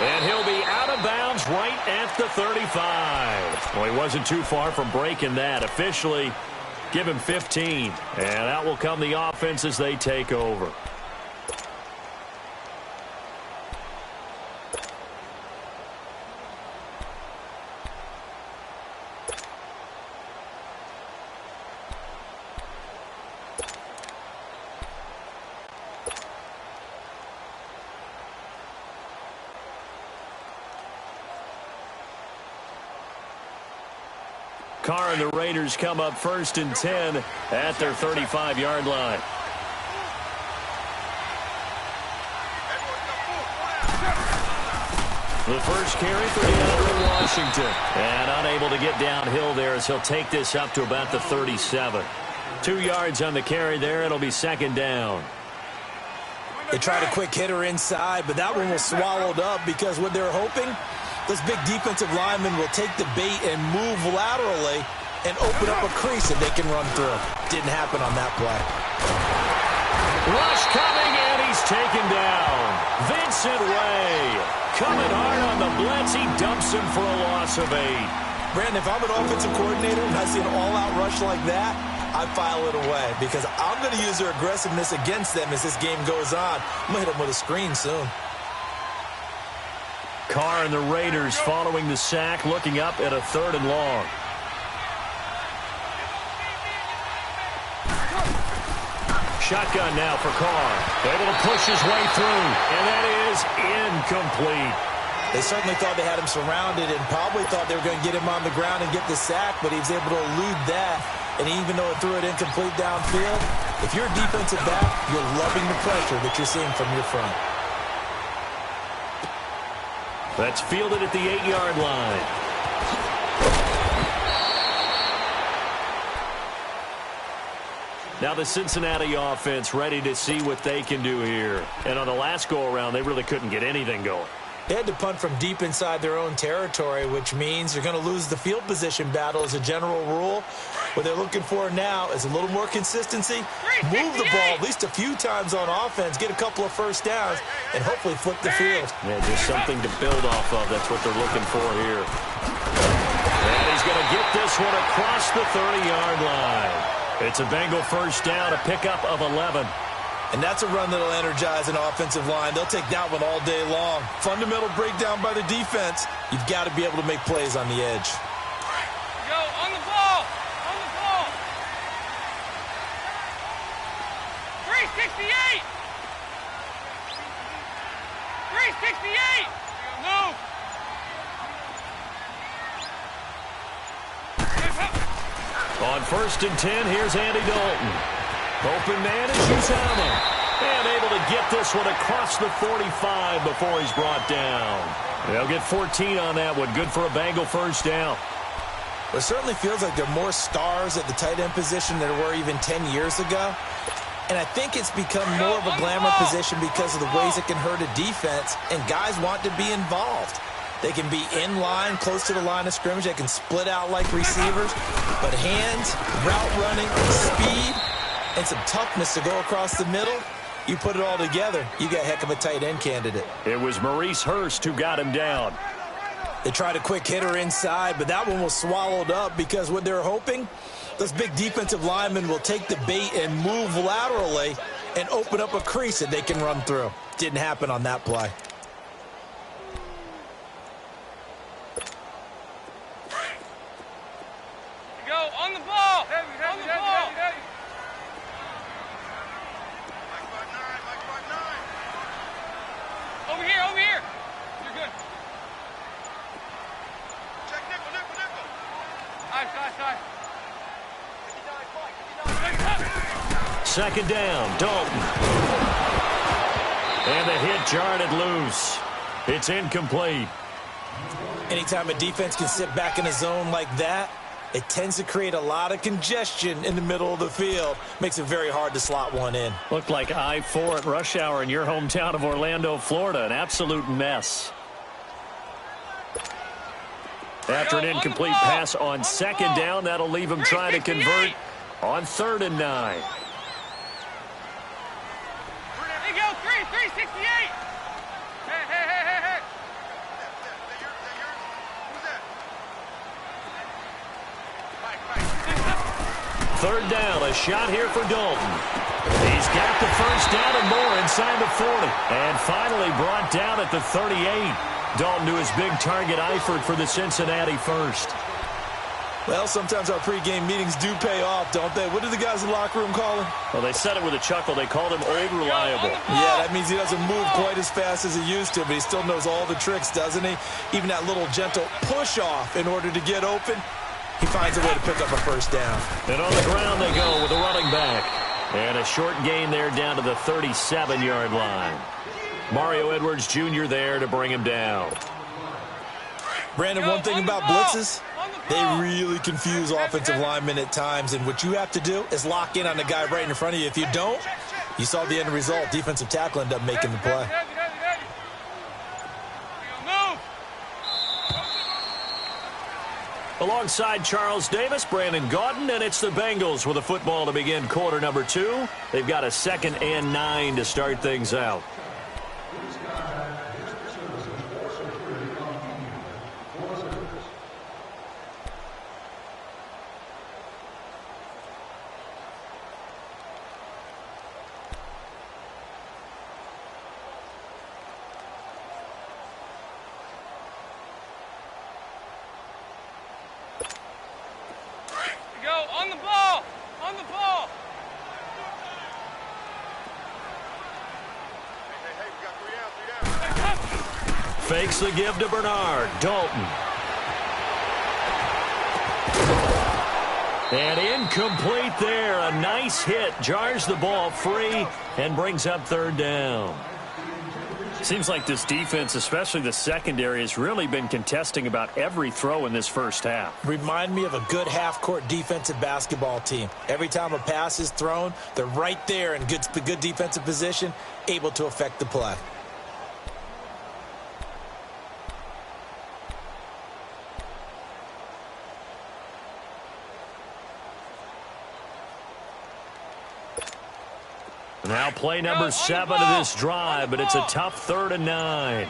And he'll be out of bounds right at the 35. Well, he wasn't too far from breaking that. Officially, give him 15. And out will come the offense as they take over. Carr and the Raiders come up 1st and 10 at their 35-yard line. The first carry for DeAndre Washington. And unable to get downhill there as he'll take this up to about the 37. 2 yards on the carry there. It'll be 2nd down. They tried a quick hitter inside, but that one was swallowed up because what they're hoping, this big defensive lineman will take the bait and move laterally and open up a crease that they can run through. Didn't happen on that play. Rush coming, and he's taken down. Vincent Ray coming hard on the blitz. He dumps him for a loss of 8. Brandon, if I'm an offensive coordinator and I see an all-out rush like that, I file it away because I'm going to use their aggressiveness against them as this game goes on. I'm going to hit them with a screen soon. Carr and the Raiders following the sack, looking up at a 3rd and long. Shotgun now for Carr. Able to push his way through, and that is incomplete. They certainly thought they had him surrounded and probably thought they were going to get him on the ground and get the sack, but he was able to elude that. And even though it threw it incomplete downfield, if you're a defensive back, you're loving the pressure that you're seeing from your front. That's fielded at the 8-yard line. Now the Cincinnati offense ready to see what they can do here. And on the last go-around, they really couldn't get anything going. They had to punt from deep inside their own territory, which means they're going to lose the field position battle as a general rule. What they're looking for now is a little more consistency, move the ball at least a few times on offense, get a couple of first downs, and hopefully flip the field. Yeah, just something to build off of. That's what they're looking for here. And he's going to get this one across the 30-yard line. It's a Bengal first down, a pickup of 11. And that's a run that'll energize an offensive line. They'll take that one all day long. Fundamental breakdown by the defense. You've got to be able to make plays on the edge. Go, on the ball! On the ball! 368! 368! Move! On 1st and 10, here's Andy Dalton. Open man is Uzama. And able to get this one across the 45 before he's brought down. They'll get 14 on that one. Good for a Bengal first down. It certainly feels like there are more stars at the tight end position than there were even 10 years ago. And I think it's become more of a glamour position because of the ways it can hurt a defense, and guys want to be involved. They can be in line, close to the line of scrimmage. They can split out like receivers. But hands, route running, speed, and some toughness to go across the middle, you put it all together, you got a heck of a tight end candidate. It was Maurice Hurst who got him down. They tried a quick hitter inside, but that one was swallowed up because what they're hoping, those big defensive linemen will take the bait and move laterally and open up a crease that they can run through. Didn't happen on that play. Go, on the ball! On the ball! Over here, over here! You're good. Check nickel, nickel, nickel. Side. 2nd down, Dalton. And the hit jarred it loose. It's incomplete. Anytime a defense can sit back in a zone like that, it tends to create a lot of congestion in the middle of the field. Makes it very hard to slot one in. Looked like I-4 at rush hour in your hometown of Orlando, Florida. An absolute mess. After an incomplete pass on 2nd down, that'll leave him trying to convert on 3rd and 9. There you go, 368! Hey. third down. A shot here for Dalton. He's got the first down and more inside the 40. And finally brought down at the 38. Dalton to his big target Eifert for the Cincinnati first. Well, sometimes our pregame meetings do pay off, don't they? What do the guys in the locker room call him? Well, they said it with a chuckle. They called him Old Reliable. Yeah, that means he doesn't move quite as fast as he used to, but he still knows all the tricks, doesn't he? Even that little gentle push-off in order to get open, he finds a way to pick up a first down. And on the ground they go with a running back. And a short gain there down to the 37-yard line. Mario Edwards Jr. there to bring him down. Brandon, one thing about blitzes, they really confuse offensive linemen at times, and what you have to do is lock in on the guy right in front of you. If you don't, you saw the end result. Defensive tackle ended up making the play. Alongside Charles Davis, Brandon Gaudin, and it's the Bengals with a football to begin quarter number 2. They've got a 2nd and 9 to start things out. On the ball! On the ball! Hey, we got 3 down. Fakes the give to Bernard. Dalton. And incomplete there. A nice hit. Jars the ball free and brings up third down. Seems like this defense, especially the secondary, has really been contesting about every throw in this first half. Remind me of a good half-court defensive basketball team. Every time a pass is thrown, they're right there in good defensive position, able to affect the play. Now play number 7 of this drive, but it's a tough 3rd and 9.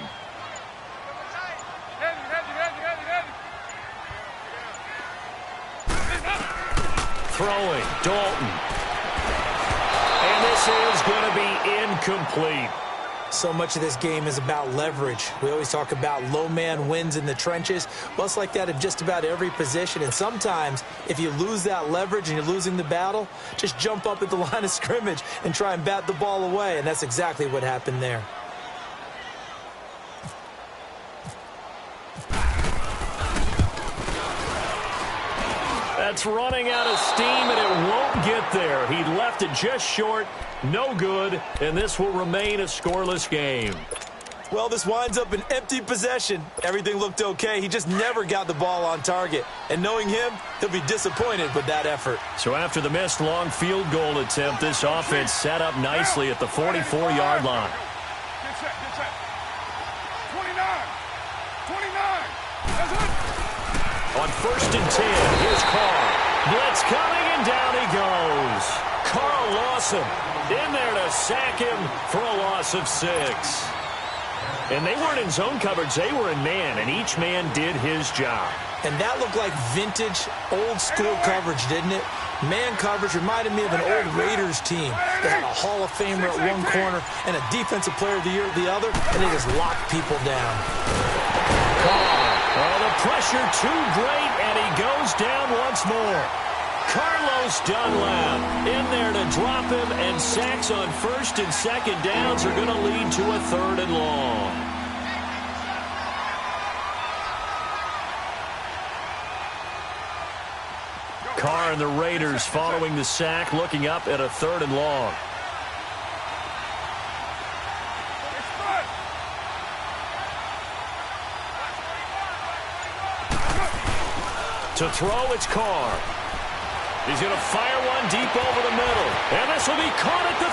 Throwing, Dalton. And this is going to be incomplete. So much of this game is about leverage. We always talk about low man wins in the trenches. Well, it's like that in just about every position. And sometimes, if you lose that leverage and you're losing the battle, just jump up at the line of scrimmage and try and bat the ball away. And that's exactly what happened there. That's running out of steam, and it won't get there. He left it just short. No good, and this will remain a scoreless game. Well, this winds up an empty possession. Everything looked okay. He just never got the ball on target. And knowing him, he'll be disappointed with that effort. So after the missed long field goal attempt, this offense set up nicely at the 44-yard line. Get set, get set. 29. 29. That's it. On 1st and 10, here's Carr. Blitz coming, and down he goes. Carl Lawson in there to sack him for a loss of 6. And they weren't in zone coverage. They were in man, and each man did his job. And that looked like vintage, old-school coverage, didn't it? Man coverage reminded me of an old Raiders team. They had a Hall of Famer at one corner and a Defensive Player of the Year at the other, and they just locked people down. Carr. Oh, the pressure too great, and he goes down once more. Carlos Dunlap in there to drop him, and sacks on 1st and 2nd downs are going to lead to a 3rd and long. Carr and the Raiders following the sack, looking up at a 3rd and long. To throw, it's Carr. He's going to fire one deep over the middle. And this will be caught at the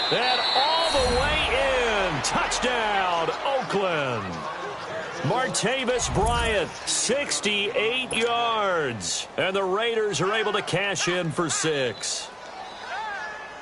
30. And all the way in. Touchdown, Oakland. Martavis Bryant, 68 yards. And the Raiders are able to cash in for 6.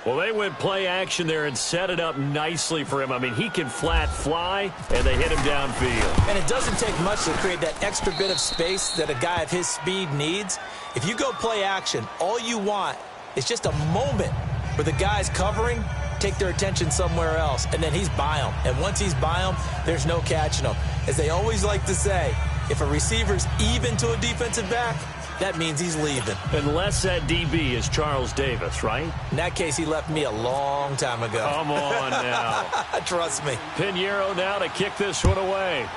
Well, they went play action there and set it up nicely for him. I mean, he can flat fly, and they hit him downfield. And it doesn't take much to create that extra bit of space that a guy of his speed needs. If you go play action, all you want is just a moment where the guy's covering, take their attention somewhere else, and then he's by him. And once he's by him, there's no catching him. As they always like to say, if a receiver's even to a defensive back, that means he's leaving. Unless that DB is Charles Davis, right? In that case, he left me a long time ago. Come on now. Trust me. Pinheiro now to kick this one away.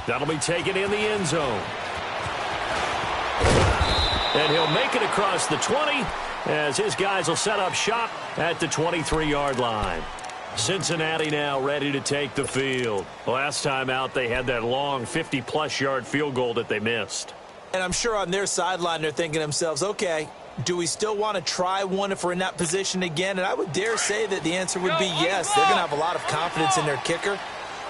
That'll be taken in the end zone. And he'll make it across the 20 as his guys will set up shop at the 23-yard line. Cincinnati now ready to take the field. Last time out, they had that long 50-plus yard field goal that they missed. And I'm sure on their sideline, they're thinking to themselves, okay, do we still want to try one if we're in that position again? And I would dare say that the answer would be yes. They're going to have a lot of confidence in their kicker.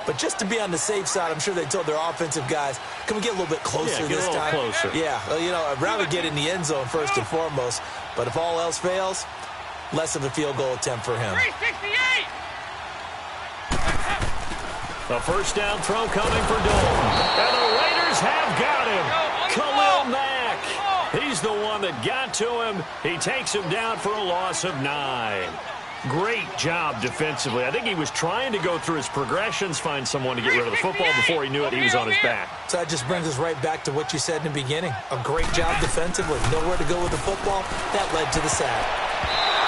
But just to be on the safe side, I'm sure they told their offensive guys, can we get a little bit closer this time? Closer. Yeah, well, you know, I'd rather get in the end zone first and foremost. But if all else fails, less of a field goal attempt for him. 368! A first down throw coming for Dalton. And the Raiders have got him. Khalil Mack. He's the one that got to him. He takes him down for a loss of 9. Great job defensively. I think he was trying to go through his progressions, find someone to get rid of the football. Before he knew it, he was on his back. So that just brings us right back to what you said in the beginning. A great job defensively. Nowhere to go with the football. That led to the sack.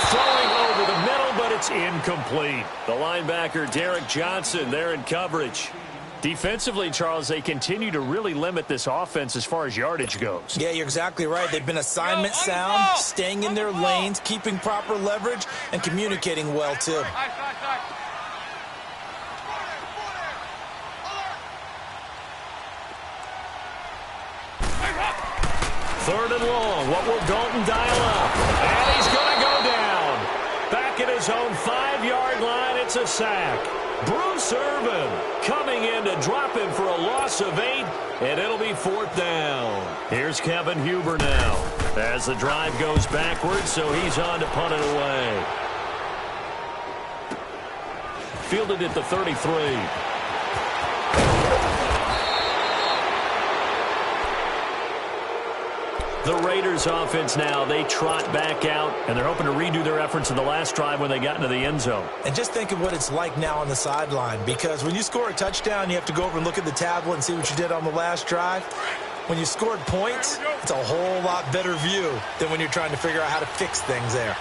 Throwing over the middle, but it's incomplete. The linebacker, Derek Johnson, there in coverage. Defensively, Charles, they continue to really limit this offense as far as yardage goes. Yeah, you're exactly right. They've been assignment sound, staying in their lanes, keeping proper leverage, and communicating well, too. Third and long. What will Dalton dial up? And he's going to go down. Back at his own 5-yard line, it's a sack. Bruce Irvin coming in to drop him for a loss of 8, and it'll be 4th down. Here's Kevin Huber now as the drive goes backwards, so he's on to punt it away. Fielded at the 33. The Raiders offense now, they trot back out, and they're hoping to redo their efforts in the last drive when they got into the end zone. And just think of what it's like now on the sideline, because when you score a touchdown, you have to go over and look at the tablet and see what you did on the last drive. When you scored points, it's a whole lot better view than when you're trying to figure out how to fix things there.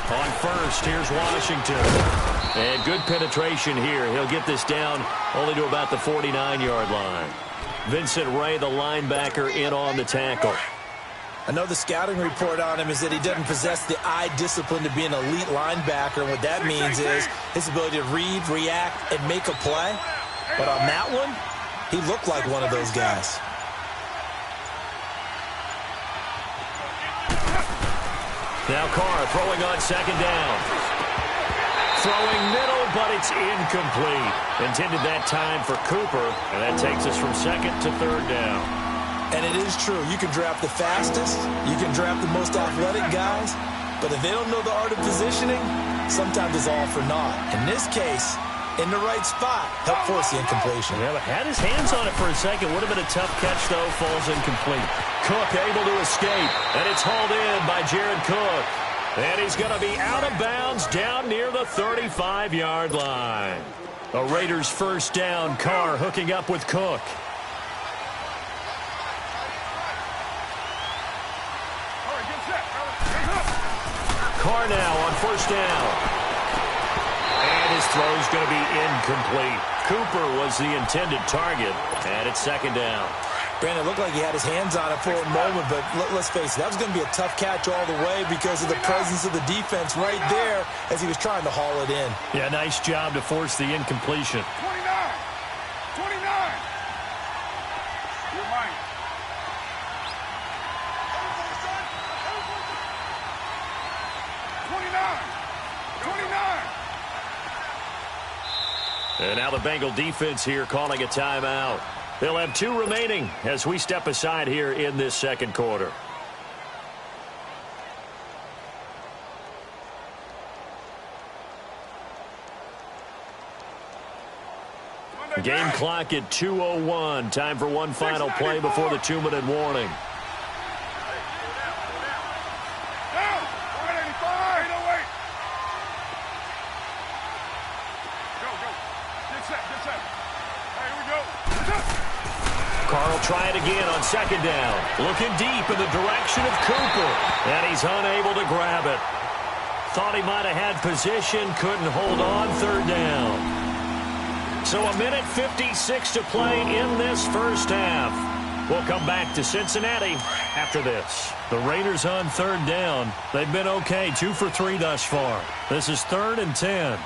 On first, here's Washington. And good penetration here. He'll get this down only to about the 49-yard line. Vincent Ray, the linebacker, in on the tackle. I know the scouting report on him is that he doesn't possess the eye discipline to be an elite linebacker. And what that means is his ability to read, react, and make a play. But on that one, he looked like one of those guys. Now Carr throwing on second down. Throwing middle, but it's incomplete. Intended that time for Cooper, and that takes us from second to third down. And it is true. You can draft the fastest, you can draft the most athletic guys, but if they don't know the art of positioning, sometimes it's all for naught. In this case, in the right spot, help force the incompletion. Yeah, but had his hands on it for a second. Would have been a tough catch, though. Falls incomplete. Cook able to escape, and it's hauled in by Jared Cook. And he's going to be out of bounds down near the 35-yard line. A Raiders first down. Carr hooking up with Cook. Carr now on first down. And his throw's going to be incomplete. Cooper was the intended target, and it's second down. Brandon, it looked like he had his hands on it for a moment, but let's face it, that was going to be a tough catch all the way because of the presence of the defense right there as he was trying to haul it in. Yeah, nice job to force the incompletion. 29! 29! You're mine. And now the Bengal defense here calling a timeout. They'll have 2 remaining as we step aside here in this second quarter. Game clock at 2:01. Time for one final play before the 2-minute warning. Carl try it again on second down. Looking deep in the direction of Cooper. And he's unable to grab it. Thought he might have had position. Couldn't hold on. Third down. So 1:56 to play in this first half. We'll come back to Cincinnati after this. The Raiders on third down. They've been okay. 2 for 3 thus far. This is 3rd and 10.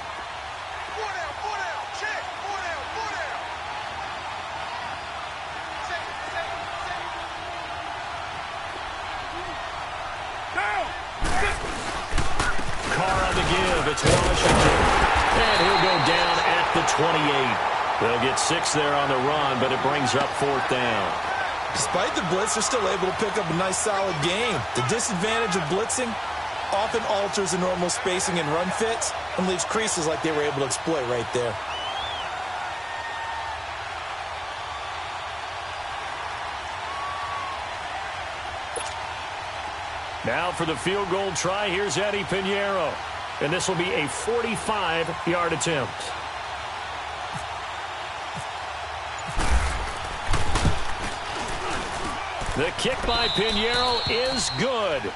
It's Washington, and he'll go down at the 28. They'll get 6 there on the run, but it brings up 4th down. Despite the blitz, they're still able to pick up a nice, solid game. The disadvantage of blitzing often alters the normal spacing and run fits and leaves creases like they were able to exploit right there. Now for the field goal try, here's Eddie Pinheiro. And this will be a 45-yard attempt. The kick by Pinheiro is good.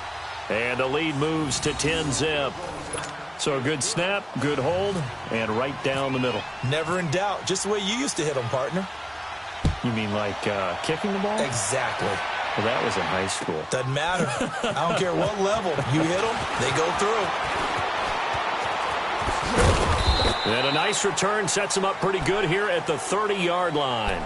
And the lead moves to 10-zip. So a good snap, good hold, and right down the middle. Never in doubt. Just the way you used to hit them, partner. You mean like kicking the ball? Exactly. Well, that was in high school. Doesn't matter. I don't care what level. You hit them, they go through. And a nice return sets him up pretty good here at the 30-yard line.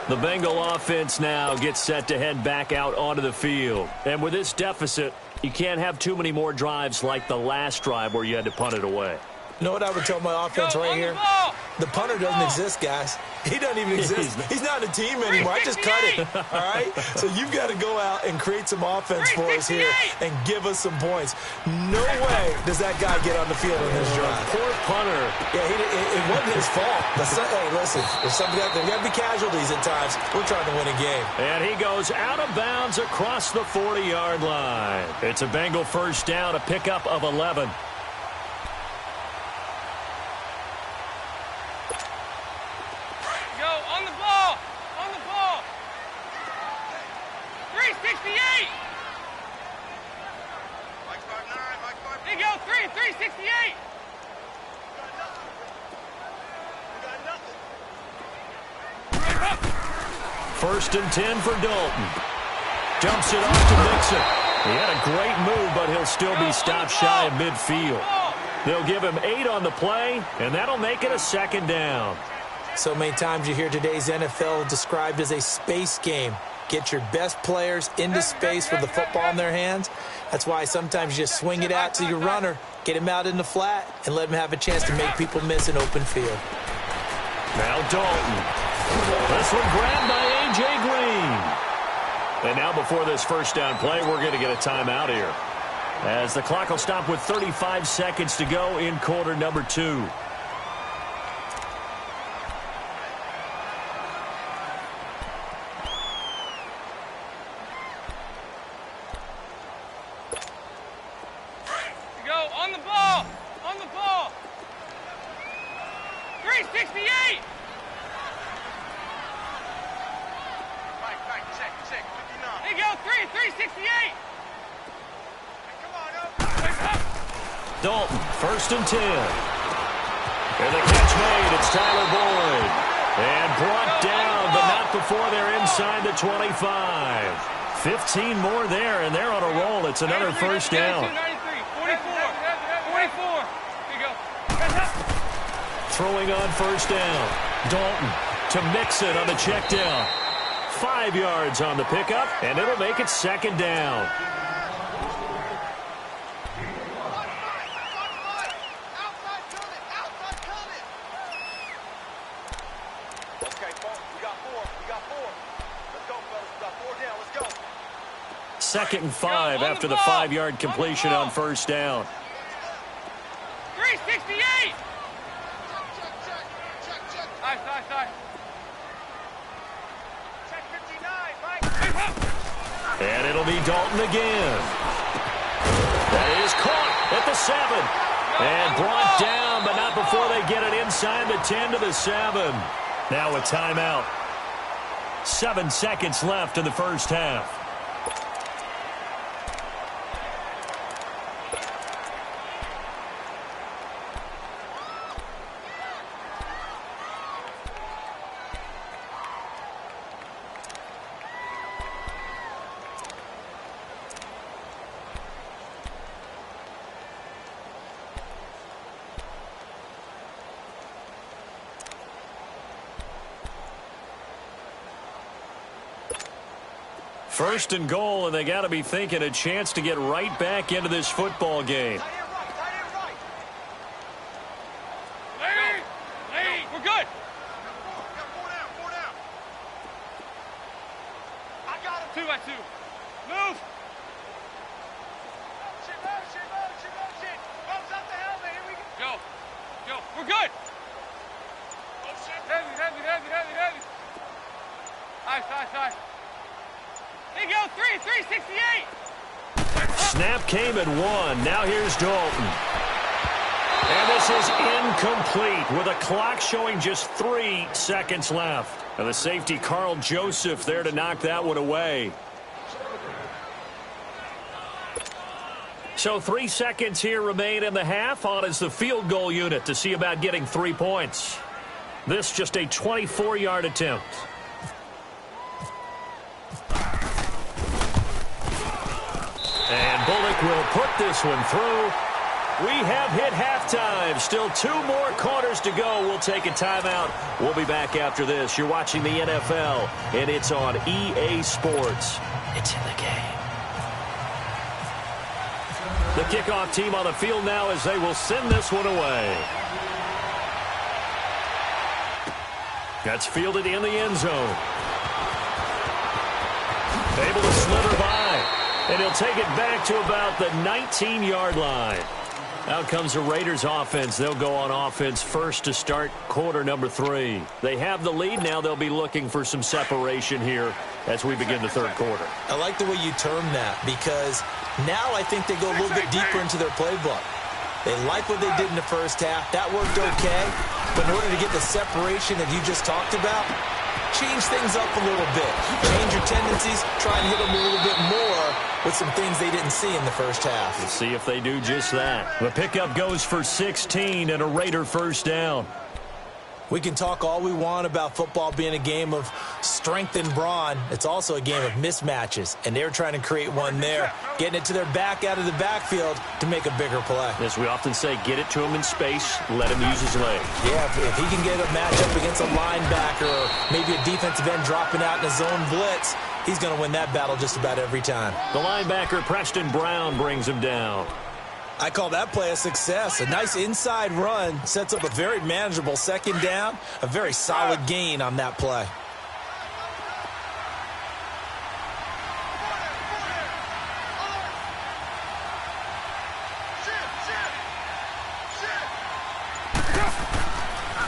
The Bengal offense now gets set to head back out onto the field. And with this deficit, you can't have too many more drives like the last drive where you had to punt it away. You know what I would tell my offense right here? The punter doesn't exist, guys. He doesn't even exist. He's not a team anymore. I just cut it, all right? So you've got to go out and create some offense for us here and give us some points. No way does that guy get on the field in this drive. Poor punter. Yeah, it wasn't his fault. But hey, listen, there's got to be casualties at times. We're trying to win a game. And he goes out of bounds across the 40-yard line. It's a Bengal first down, a pickup of 11. First and 10 for Dalton. Dumps it off to Mixon. He had a great move, but he'll still be stopped shy of midfield. They'll give him 8 on the play, and that'll make it a second down. So many times you hear today's NFL described as a space game. Get your best players into space with the football in their hands. That's why sometimes you just swing it out to your runner, get him out in the flat, and let him have a chance to make people miss an open field. Now Dalton. This one grabbed by A.J. Green. And now before this first down play, we're going to get a timeout here, as the clock will stop with 35 seconds to go in quarter number 2. On the ball! On the ball! 368! Right, check, 59. There you go, 368! Come on, up. Dalton, first and 10. And the catch made, it's Tyler Boyd. And brought down, but not before they're inside the 25. 15 more there, and they're on a roll. It's another first down. 44. Here you go. Throwing on first down. Dalton to Mixon on the check down. 5 yards on the pickup, and it'll make it second down. Okay, we got four. 2nd and 5 after the 5-yard completion on first down. 368. Nice. Check 59, Mike. And it'll be Dalton again. That is caught at the 7. And brought down, but not before they get it inside the 10 to the 7. Now a timeout. 7 seconds left in the first half. First and goal, and they got to be thinking a chance to get right back into this football game. Lead. We're good. I got him. 2 by 2. Move. Motion. Bumps up the helmet. Here we go. Go. We're good. Heavy. Nice. There you go, 368. Snap came at 1. Now here's Dalton. And this is incomplete with a clock showing just 3 seconds left. And the safety, Carl Joseph, there to knock that one away. So 3 seconds here remain in the half. On is the field goal unit to see about getting 3 points. This just a 24-yard attempt. And Bullock will put this one through. We have hit halftime. Still 2 more quarters to go. We'll take a timeout. We'll be back after this. You're watching the NFL, and it's on EA Sports. It's in the game. The kickoff team on the field now as they will send this one away. That's fielded in the end zone. Able to slither by. And he'll take it back to about the 19-yard line. Out comes the Raiders offense. They'll go on offense first to start quarter number 3. They have the lead. Now they'll be looking for some separation here as we begin the third quarter. I like the way you term that because now I think they go a little bit deeper into their playbook. They like what they did in the first half. That worked okay. But in order to get the separation that you just talked about, change things up a little bit. Change your tendencies. Try and hit them a little bit more with some things they didn't see in the first half. Let's see if they do just that. The pickup goes for 16 and a Raider first down. We can talk all we want about football being a game of strength and brawn. It's also a game of mismatches, and they're trying to create one there, getting it to their back out of the backfield to make a bigger play. As we often say, get it to him in space, let him use his legs. Yeah, if he can get a matchup against a linebacker or maybe a defensive end dropping out in a zone blitz, he's going to win that battle just about every time. The linebacker, Preston Brown, brings him down. I call that play a success. A nice inside run sets up a very manageable second down, a very solid gain on that play.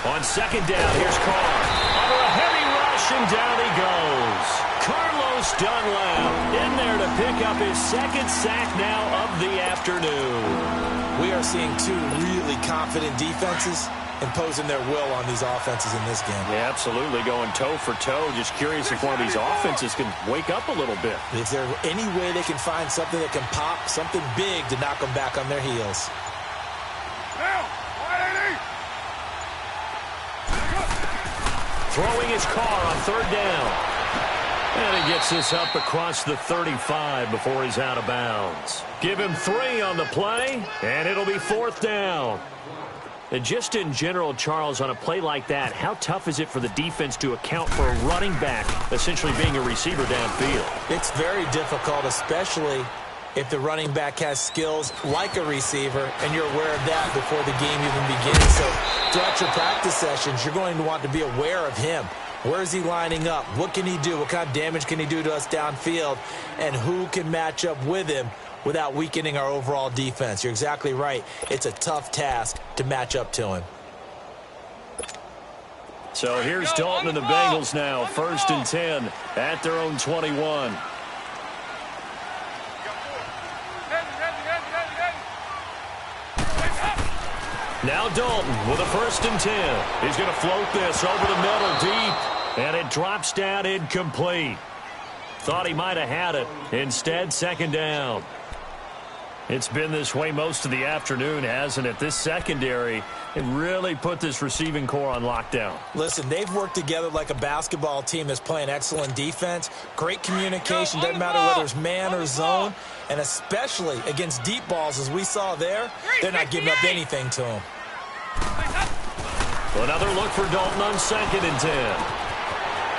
On second down, here's Carr. Under a heavy rush, and down he goes. Carlos Dunlap in there to pick up his 2nd sack now of the afternoon. We are seeing 2 really confident defenses imposing their will on these offenses in this game. Yeah, absolutely, going toe for toe. Just curious if one of these offenses can wake up a little bit. Is there any way they can find something that can pop, something big to knock them back on their heels? Throwing his Carr on 3rd down. And he gets this up across the 35 before he's out of bounds. Give him 3 on the play, and it'll be 4th down. And just in general, Charles, on a play like that, how tough is it for the defense to account for a running back essentially being a receiver downfield? It's very difficult, especially if the running back has skills like a receiver, and you're aware of that before the game even begins. So throughout your practice sessions, you're going to want to be aware of him. Where is he lining up? What can he do? What kind of damage can he do to us downfield? And who can match up with him without weakening our overall defense? You're exactly right. It's a tough task to match up to him. So here's Dalton and the Bengals now. 1st and 10 at their own 21. Now Dalton with a 1st and 10. He's going to float this over the middle deep. And it drops down incomplete. Thought he might have had it. Instead, 2nd down. It's been this way most of the afternoon, hasn't it? This secondary, it really put this receiving core on lockdown. Listen, they've worked together like a basketball team that's playing excellent defense. Great communication, doesn't matter whether it's man or zone. And especially against deep balls, as we saw there, they're not giving up anything to them. Another look for Dalton on 2nd and 10.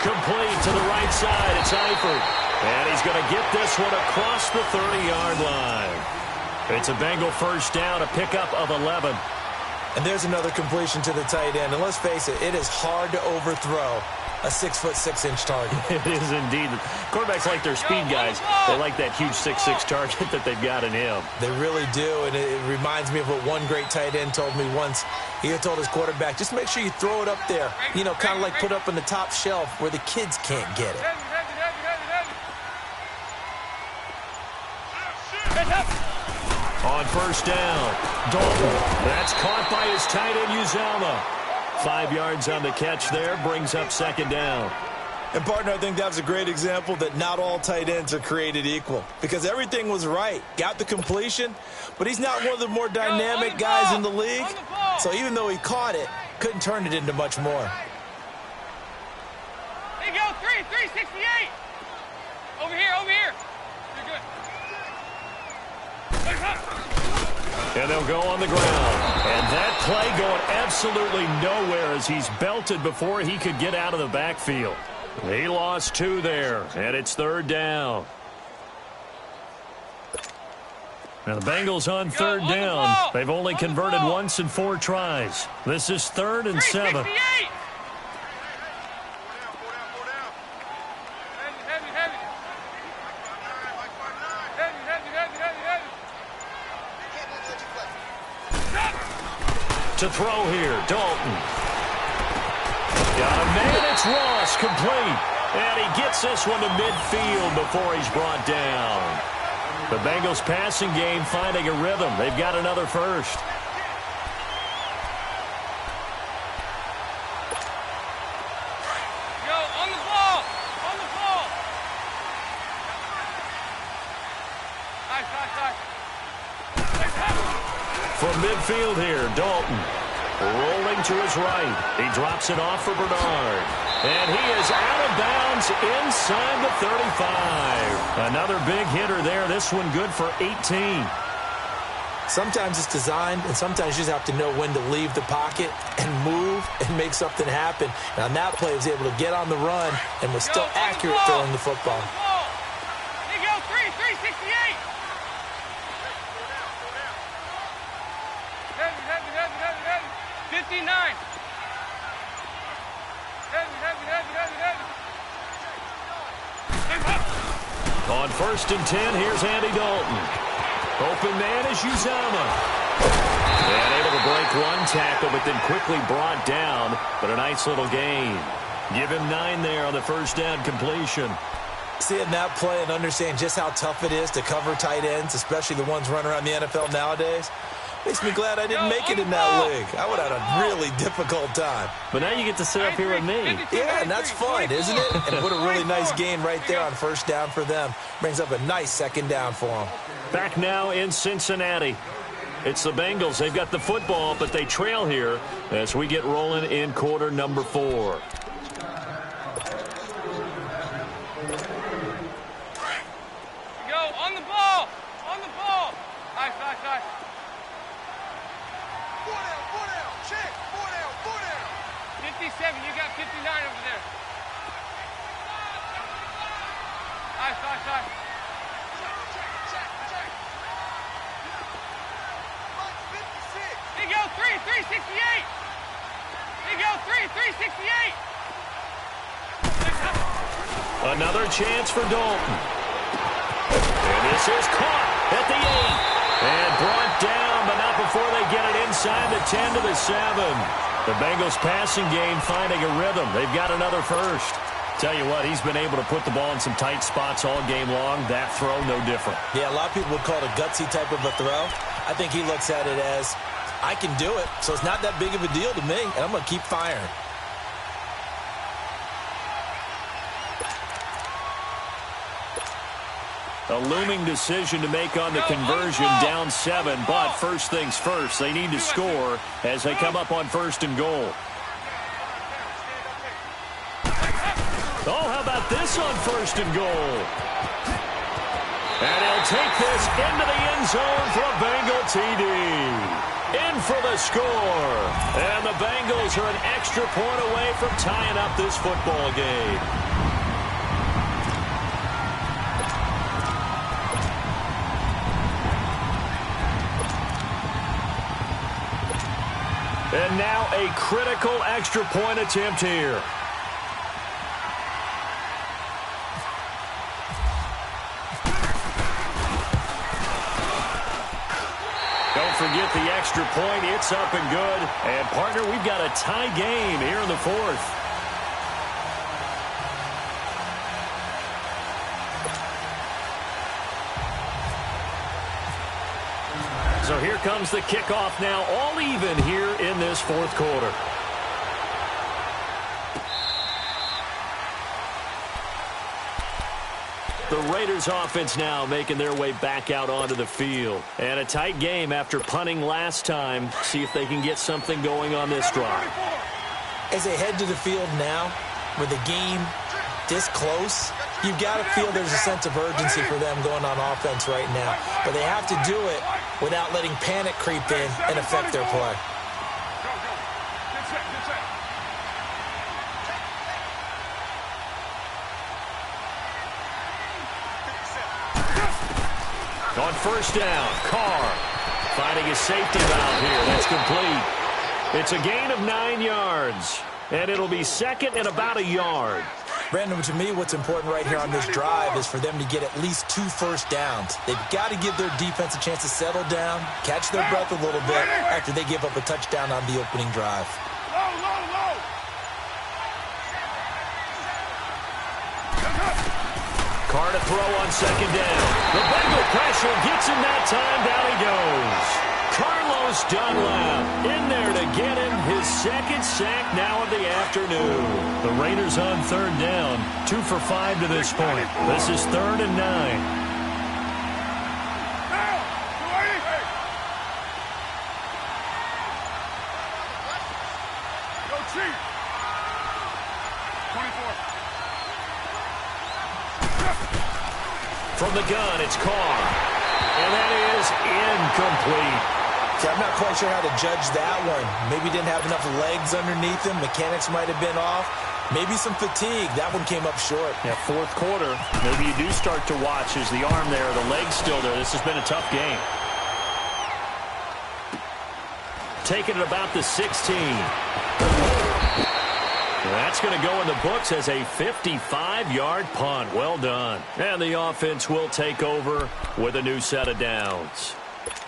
Complete to the right side. It's Eifert. And he's going to get this one across the 30-yard line. It's a Bengal 1st down, a pickup of 11. And there's another completion to the tight end. And let's face it, it is hard to overthrow a 6'6" target. It is indeed. Quarterbacks like their speed guys. They like that huge 6'6" target that they've got in him. They really do, and it reminds me of what one great tight end told me once. He had told his quarterback, just make sure you throw it up there. You know, kind of like put up on the top shelf where the kids can't get it. On 1st down, Dalton. That's caught by his tight end, Uzama. 5 yards on the catch there, brings up 2nd down. And, partner, I think that was a great example that not all tight ends are created equal. Because everything was right. Got the completion, but he's not one of the more dynamic guys in the league. So even though he caught it, couldn't turn it into much more. There you go, 368. Over here, over here. You're good. And they'll go on the ground. And that play going absolutely nowhere as he's belted before he could get out of the backfield. He lost 2 there, and it's 3rd down. Now the Bengals on 3rd down. They've only converted once in 4 tries. This is 3rd and 7. To throw here, Dalton. Got a man, it's Ross, complete. And he gets this one to midfield before he's brought down. The Bengals passing game finding a rhythm. They've got another 1st. Go, on the ball. On the ball. Nice. From midfield here, Dalton. Rolling to his right. He drops it off for Bernard. And he is out of bounds inside the 35. Another big hitter there. This one good for 18. Sometimes it's designed, and sometimes you just have to know when to leave the pocket and move and make something happen. And on that play, he was able to get on the run and was still accurate throwing the football. There you go, 368. Heavy. 59. Heavy. On 1st and 10, here's Andy Dalton. Open man is Uzama. And able to break one tackle, but then quickly brought down. But a nice little gain. Give him 9 there on the 1st down completion. Seeing that play and understand just how tough it is to cover tight ends, especially the ones running around the NFL nowadays, makes me glad I didn't make it in that league. I would have had a really difficult time. But now you get to sit up here with me. Yeah, and that's fun, isn't it? And what a really nice gain right there on 1st down for them. Brings up a nice 2nd down for them. Back now in Cincinnati. It's the Bengals. They've got the football, but they trail here as we get rolling in quarter number 4. On the ball. Nice. 57, you got 59 over there. Nice. There you go, 368. There you go, 368. Another chance for Dalton. And this is caught at the 8. And brought down, but not before they get it inside the 10 to the 7. The Bengals passing game finding a rhythm. They've got another first. Tell you what, he's been able to put the ball in some tight spots all game long. That throw, no different. Yeah, a lot of people would call it a gutsy type of a throw. I think he looks at it as, I can do it, so it's not that big of a deal to me, and I'm going to keep firing. A looming decision to make on the conversion, down 7. But first things first, they need to score as they come up on 1st and goal. Oh, how about this on 1st and goal? And he'll take this into the end zone for a Bengal TD. In for the score. And the Bengals are an extra point away from tying up this football game. And now a critical extra point attempt here. Don't forget the extra point. It's up and good. And, partner, we've got a tie game here in the 4th. So here comes the kickoff now, all even here in this 4th quarter. The Raiders offense now making their way back out onto the field. And a tight game after punting last time. See if they can get something going on this drive. As they head to the field now, with the game this close, you've got to feel there's a sense of urgency for them going on offense right now. But they have to do it without letting panic creep in and affect their play. On 1st down, Carr finding his safety valve here. That's complete. It's a gain of 9 yards, and it'll be 2nd and about a yard. Brandon, to me, what's important right here on this drive is for them to get at least 2 first downs. They've got to give their defense a chance to settle down, catch their breath a little bit after they give up a touchdown on the opening drive. Carr to throw on 2nd down. The Bengal pressure gets him that time. Down he goes. Carlos Dunlap in there to get him his 2nd sack now of the afternoon. The Raiders on 3rd down. 2 for 5 to this point. This is 3rd and 9. Go Chief. 24. From the gun, it's Carr. And that is incomplete. See, I'm not quite sure how to judge that one. Maybe didn't have enough legs underneath him. Mechanics might have been off. Maybe some fatigue. That one came up short. Yeah, 4th quarter. Maybe you do start to watch as the arm there, the leg's still there. This has been a tough game. Taking it about the 16. That's going to go in the books as a 55-yard punt. Well done. And the offense will take over with a new set of downs.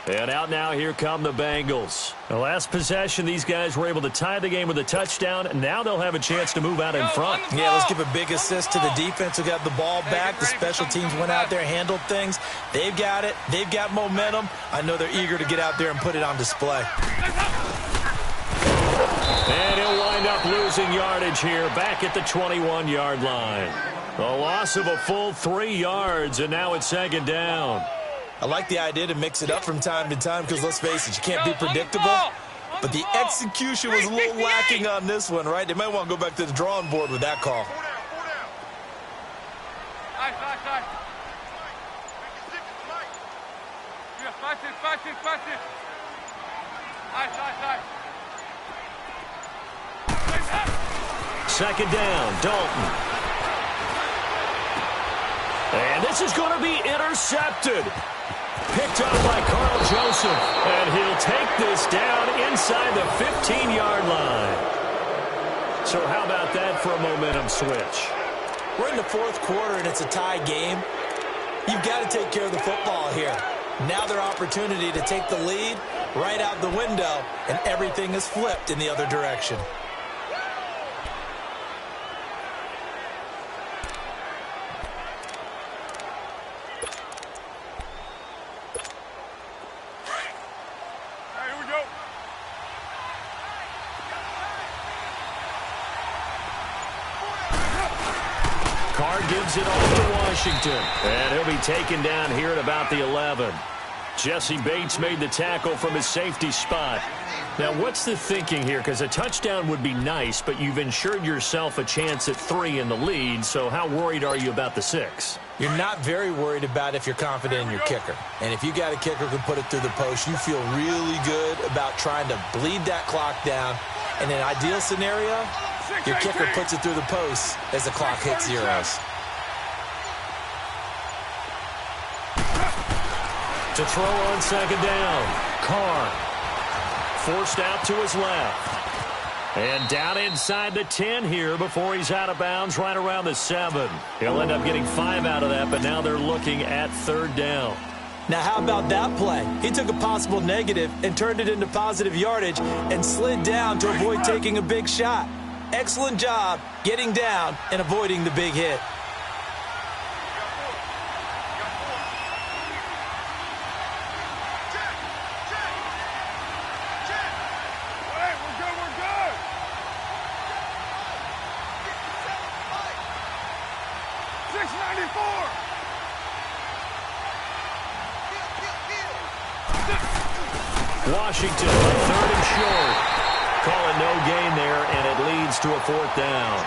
And out now, here come the Bengals. The last possession, these guys were able to tie the game with a touchdown. And now they'll have a chance to move out in front. Yeah, let's give a big assist to the defense who got the ball back. The special teams went out there, handled things. They've got it. They've got momentum. I know they're eager to get out there and put it on display. And he'll wind up losing yardage here back at the 21-yard line. A loss of a full 3 yards, and now it's 2nd down. I like the idea to mix it up from time to time because, let's face it, you can't be predictable. But the execution was a little lacking on this one, right? They might want to go back to the drawing board with that call. Second down, Dalton. And this is going to be intercepted. Picked up by Carl Joseph. And he'll take this down inside the 15-yard line. So how about that for a momentum switch? We're in the fourth quarter, and it's a tie game. You've got to take care of the football here. Now their opportunity to take the lead right out the window, and everything is flipped in the other direction. Gives it off to Washington. And he'll be taken down here at about the 11. Jesse Bates made the tackle from his safety spot. Now, what's the thinking here? Because a touchdown would be nice, but you've ensured yourself a chance at 3 in the lead, so how worried are you about the 6? You're not very worried about if you're confident in your kicker. And if you got a kicker who can put it through the post, you feel really good about trying to bleed that clock down. In an ideal scenario, your kicker puts it through the post as the clock hits zeros. To throw on second down. Carr forced out to his left. And down inside the 10 here before he's out of bounds right around the 7. He'll end up getting 5 out of that, but now they're looking at third down. Now, how about that play? He took a possible negative and turned it into positive yardage and slid down to avoid taking a big shot. Excellent job getting down and avoiding the big hit. Washington on third and short. Calling no gain there, and it leads to a fourth down.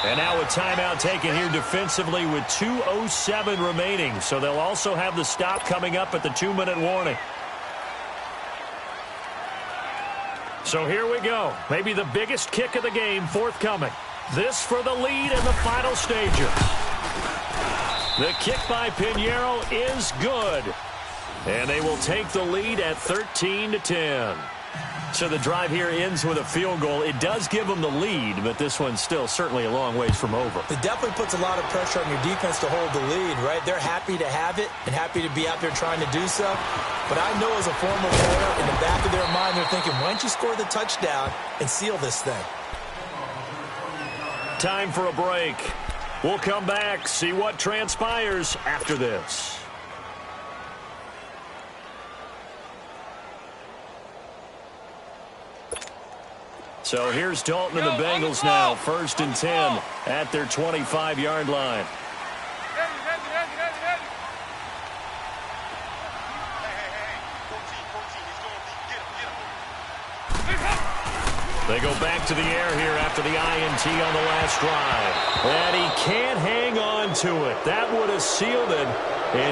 And now a timeout taken here defensively with 2:07 remaining. So they'll also have the stop coming up at the 2-minute warning. So here we go. Maybe the biggest kick of the game forthcoming. This for the lead in the final stages. The kick by Pinheiro is good. And they will take the lead at 13-10. So the drive here ends with a field goal. It does give them the lead, but this one's still certainly a long ways from over. It definitely puts a lot of pressure on your defense to hold the lead, right? They're happy to have it and happy to be out there trying to do so. But I know as a former player, in the back of their mind, they're thinking, why don't you score the touchdown and seal this thing? Time for a break. We'll come back, see what transpires after this. So here's Dalton and the Bengals now, 1st and 10 at their 25-yard line. They go back to the air here after the INT on the last drive. And he can't hang on to it. That would have sealed it.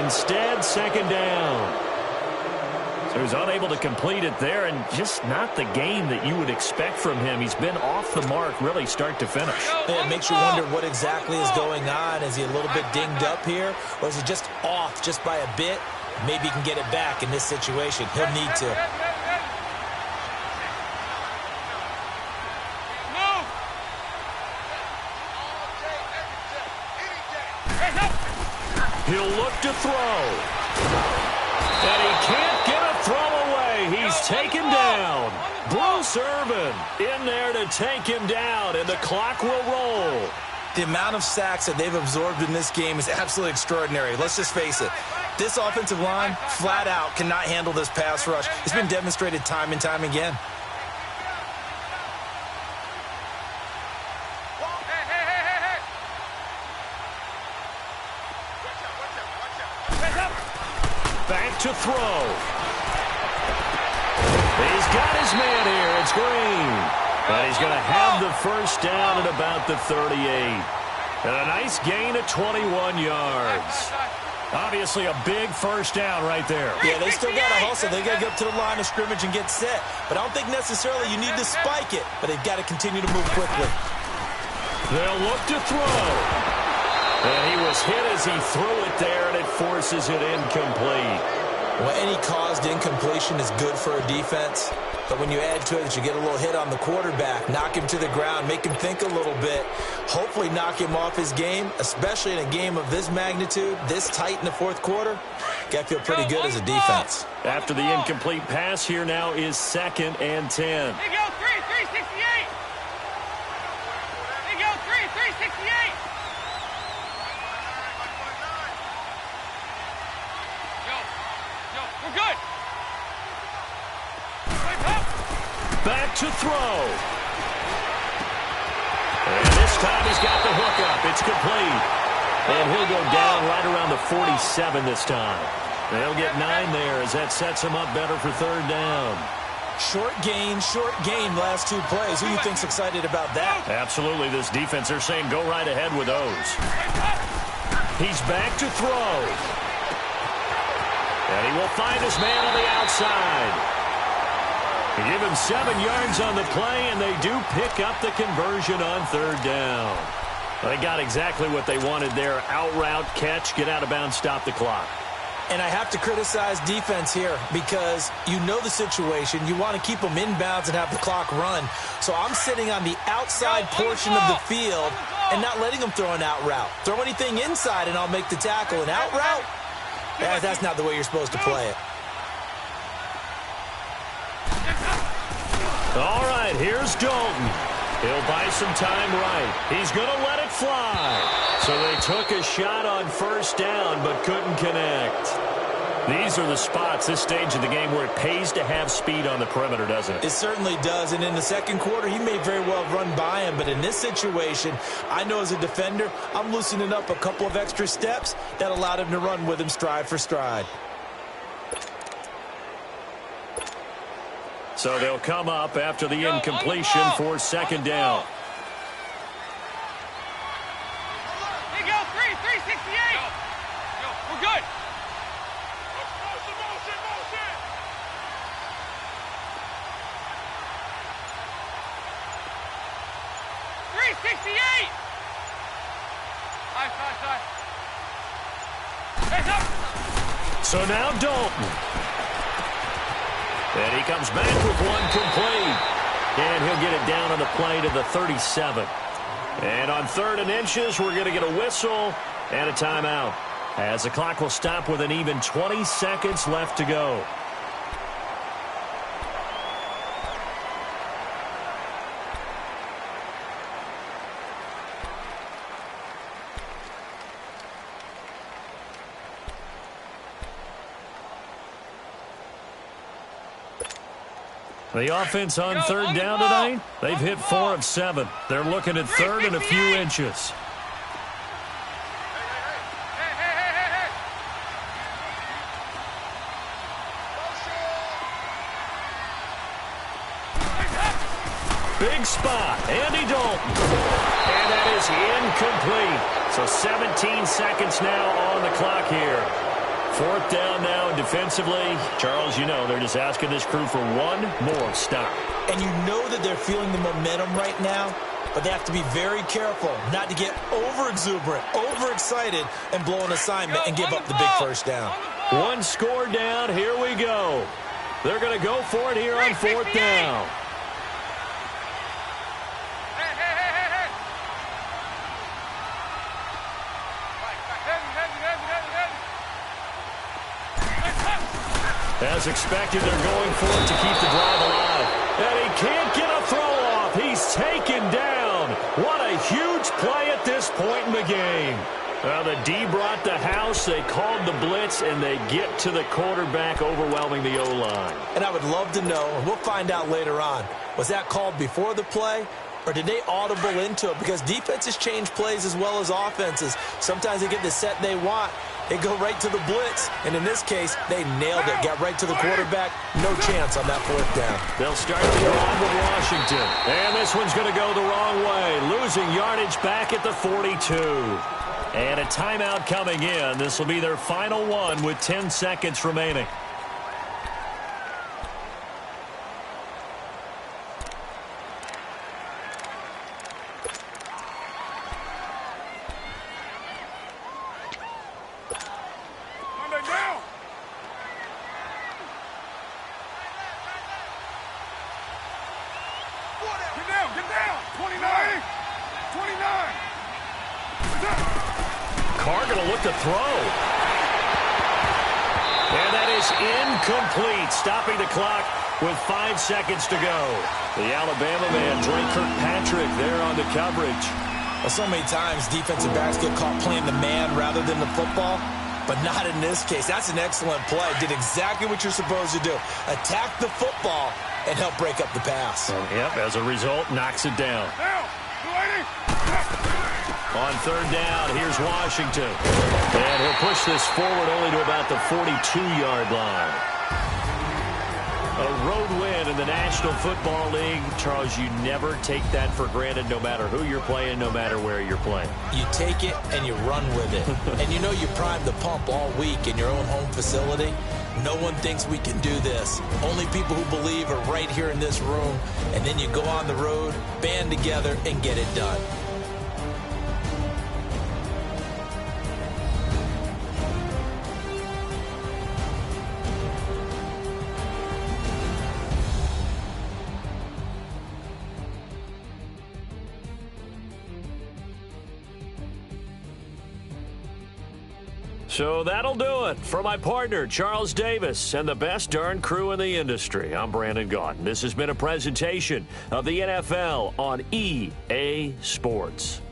Instead, second down. So he's unable to complete it there, and just not the game that you would expect from him. He's been off the mark really start to finish. It makes you wonder what exactly is going on. Is he a little bit dinged up here, or is he just off just by a bit? Maybe he can get it back in this situation. He'll need to. He'll look to throw. And he can't get a throw away. He's taken down. Bruce Irvin in there to take him down, and the clock will roll. The amount of sacks that they've absorbed in this game is absolutely extraordinary. Let's just face it. This offensive line, flat out, cannot handle this pass rush. It's been demonstrated time and time again. Back to throw. He's got his man here. It's Green. And he's going to have the first down at about the 38. And a nice gain of 21 yards. Obviously a big first down right there. Yeah, they still got to hustle. They got to get up to the line of scrimmage and get set. But I don't think necessarily you need to spike it. But they've got to continue to move quickly. They'll look to throw. And he was hit as he threw it there, and it forces it incomplete. Well, any caused incompletion is good for a defense, but when you add to it that you get a little hit on the quarterback, knock him to the ground, make him think a little bit, hopefully knock him off his game, especially in a game of this magnitude, this tight in the fourth quarter, got to feel pretty good as a defense. After the incomplete pass, here now is 2nd and 10. They go 368. They go 368. We're good. Back to throw. And this time he's got the hook up. It's complete. And he'll go down right around the 47 this time. They'll get 9 there as that sets him up better for 3rd down. Short gain last 2 plays. Who you think's excited about that? Absolutely. This defense, they're saying go right ahead with those. He's back to throw. And he will find his man on the outside. They give him 7 yards on the play, and they do pick up the conversion on 3rd down. They got exactly what they wanted there. Out route, catch, get out of bounds, stop the clock. And I have to criticize defense here because you know the situation. You want to keep them inbounds and have the clock run. So I'm sitting on the outside portion of the field and not letting them throw an out route. Throw anything inside, and I'll make the tackle. An out route? That's not the way you're supposed to play it. All right, here's Dalton. He'll buy some time right. He's going to let it fly. So they took a shot on 1st down but couldn't connect. These are the spots, this stage of the game, where it pays to have speed on the perimeter, doesn't it? It certainly does. And in the 2nd quarter, he may very well run by him. But in this situation, I know as a defender, I'm loosening up a couple of extra steps that allowed him to run with him stride for stride. So they'll come up after the incompletion for 2nd down. They go 368. We're good. Motion. 368. Heads up. So now Dalton. And he comes back with one complete. And he'll get it down on the play to the 37. And on 3rd and inches, we're going to get a whistle and a timeout, as the clock will stop with an even 20 seconds left to go. The offense on 3rd down tonight, they've hit 4 of 7. They're looking at 3rd and a few inches. Big spot, Andy Dalton. And that is incomplete. So 17 seconds now on the clock here. 4th down now defensively. Charles, you know, they're just asking this crew for one more stop. And you know that they're feeling the momentum right now, but they have to be very careful not to get over-exuberant, overexcited, and blow an assignment and give up the big 1st down. 1 score down. Here we go. They're going to go for it here on 4th down. As expected, they're going for it to keep the drive alive. And he can't get a throw off. He's taken down. What a huge play at this point in the game. Well, the D brought the house. They called the blitz, and they get to the quarterback, overwhelming the O-line. And I would love to know, and we'll find out later on, was that called before the play, or did they audible into it? Because defenses change plays as well as offenses. Sometimes they get the set they want. They go right to the blitz, and in this case, they nailed it. Got right to the quarterback. No chance on that 4th down. They'll start the drive with Washington. And this one's going to go the wrong way. Losing yardage back at the 42. And a timeout coming in. This will be their final one with 10 seconds remaining. Carr going to look to throw. And that is incomplete, stopping the clock with 5 seconds to go. The Alabama man, Drake Kirkpatrick, there on the coverage. So many times defensive backs get caught playing the man rather than the football, but not in this case. That's an excellent play. Did exactly what you're supposed to do. Attack the football and help break up the pass. And, yep, as a result, knocks it down. On third down, here's Washington. And he'll push this forward only to about the 42-yard line. A road win in the National Football League. Charles, you never take that for granted, no matter who you're playing, no matter where you're playing. You take it and you run with it. And you know you primed the pump all week in your own home facility. No one thinks we can do this. Only people who believe are right here in this room. And then you go on the road, band together, and get it done. So that'll do it for my partner, Charles Davis, and the best darn crew in the industry. I'm Brandon Gaudin. This has been a presentation of the NFL on EA Sports.